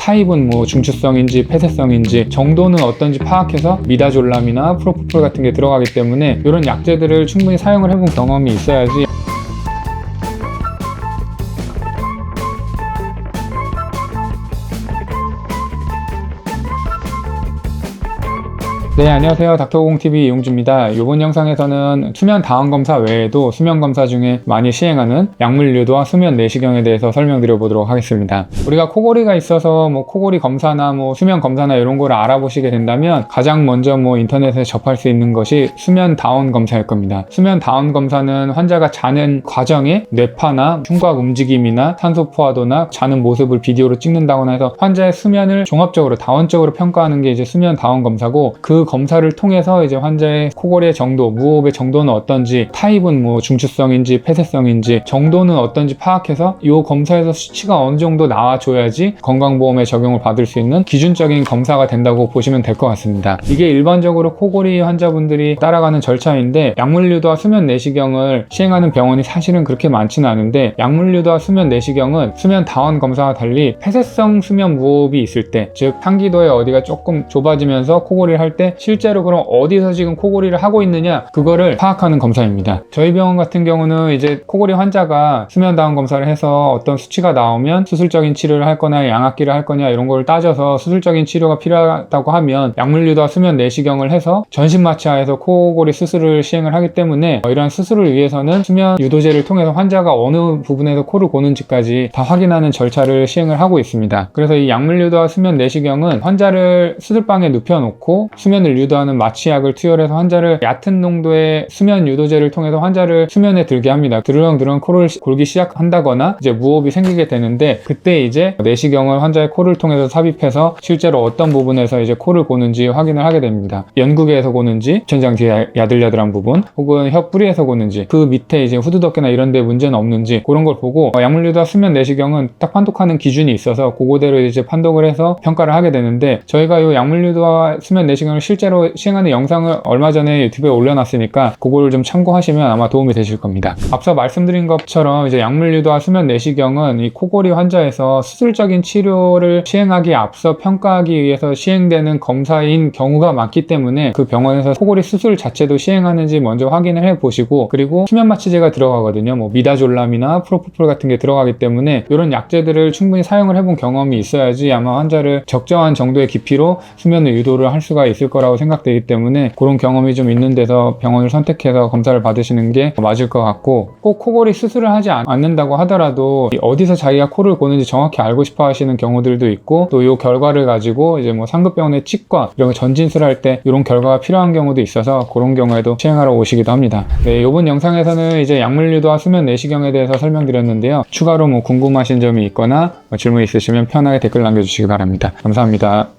타입은 뭐 중추성인지 폐쇄성인지 정도는 어떤지 파악해서 미다졸람이나 프로포폴 같은 게 들어가기 때문에 이런 약재들을 충분히 사용을 해본 경험이 있어야지. 네, 안녕하세요. 닥터공TV 이용주입니다. 이번 영상에서는 수면 다원 검사 외에도 수면 검사 중에 많이 시행하는 약물 유도와 수면 내시경에 대해서 설명드려 보도록 하겠습니다. 우리가 코골이가 있어서 뭐 코골이 검사나 뭐 수면 검사나 이런 거를 알아보시게 된다면 가장 먼저 뭐 인터넷에 접할 수 있는 것이 수면 다원 검사일 겁니다. 수면 다원 검사는 환자가 자는 과정에 뇌파나 흉곽 움직임이나 산소 포화도나 자는 모습을 비디오로 찍는다거나 해서 환자의 수면을 종합적으로 다원적으로 평가하는 게 이제 수면 다원 검사고, 그 검사를 통해서 이제 환자의 코골이의 정도, 무호흡의 정도는 어떤지, 타입은 뭐 중추성인지 폐쇄성인지 정도는 어떤지 파악해서 이 검사에서 수치가 어느 정도 나와줘야지 건강보험에 적용을 받을 수 있는 기준적인 검사가 된다고 보시면 될 것 같습니다. 이게 일반적으로 코골이 환자분들이 따라가는 절차인데, 약물 유도와 수면 내시경을 시행하는 병원이 사실은 그렇게 많지는 않은데, 약물 유도와 수면 내시경은 수면 다원 검사와 달리 폐쇄성 수면 무호흡이 있을 때, 즉 상기도의 어디가 조금 좁아지면서 코골이를 할 때 실제로 그럼 어디서 지금 코골이를 하고 있느냐, 그거를 파악하는 검사입니다. 저희 병원 같은 경우는 이제 코골이 환자가 수면 다원 검사를 해서 어떤 수치가 나오면 수술적인 치료를 할 거냐 양압기를 할 거냐 이런 걸 따져서 수술적인 치료가 필요하다고 하면 약물 유도와 수면 내시경을 해서 전신 마취하에서 코골이 수술을 시행을 하기 때문에, 이러한 수술을 위해서는 수면 유도제를 통해서 환자가 어느 부분에서 코를 고는지까지 다 확인하는 절차를 시행을 하고 있습니다. 그래서 이 약물 유도와 수면 내시경은 환자를 수술방에 눕혀놓고 수면을 유도하는 마취약을 투여해서 환자를 얕은 농도의 수면 유도제를 통해서 환자를 수면에 들게 합니다. 드르렁드렁 코를 골기 시작한다거나 이제 무호흡이 생기게 되는데, 그때 이제 내시경을 환자의 코를 통해서 삽입해서 실제로 어떤 부분에서 이제 코를 고는지 확인을 하게 됩니다. 연구개에서 고는지, 천장 뒤에 야들야들한 부분, 혹은 혀 뿌리에서 고는지, 그 밑에 이제 후두덕개나 이런 데 문제는 없는지, 그런 걸 보고 약물 유도와 수면 내시경은 딱 판독하는 기준이 있어서 그거대로 이제 판독을 해서 평가를 하게 되는데, 저희가 이 약물 유도와 수면 내시경을 실제로 시행하는 영상을 얼마 전에 유튜브에 올려놨으니까 그거를 좀 참고하시면 아마 도움이 되실 겁니다. 앞서 말씀드린 것처럼 이제 약물 유도와 수면 내시경은 이 코골이 환자에서 수술적인 치료를 시행하기에 앞서 평가하기 위해서 시행되는 검사인 경우가 많기 때문에, 그 병원에서 코골이 수술 자체도 시행하는지 먼저 확인을 해 보시고, 그리고 수면 마취제가 들어가거든요. 뭐 미다졸람이나 프로포폴 같은 게 들어가기 때문에 이런 약재들을 충분히 사용을 해본 경험이 있어야지 아마 환자를 적정한 정도의 깊이로 수면을 유도를 할 수가 있을 거라고 생각되기 때문에, 그런 경험이 좀 있는 데서 병원을 선택해서 검사를 받으시는 게 맞을 것 같고, 꼭 코골이 수술을 하지 않는다고 하더라도 어디서 자기가 코를 고는지 정확히 알고 싶어 하시는 경우들도 있고, 또 이 결과를 가지고 이제 뭐 상급병원의 치과 이런 거 전진술할 때 이런 결과가 필요한 경우도 있어서 그런 경우에도 시행하러 오시기도 합니다. 네, 이번 영상에서는 이제 약물 유도와 수면 내시경에 대해서 설명드렸는데요. 추가로 뭐 궁금하신 점이 있거나 질문 있으시면 편하게 댓글 남겨주시기 바랍니다. 감사합니다.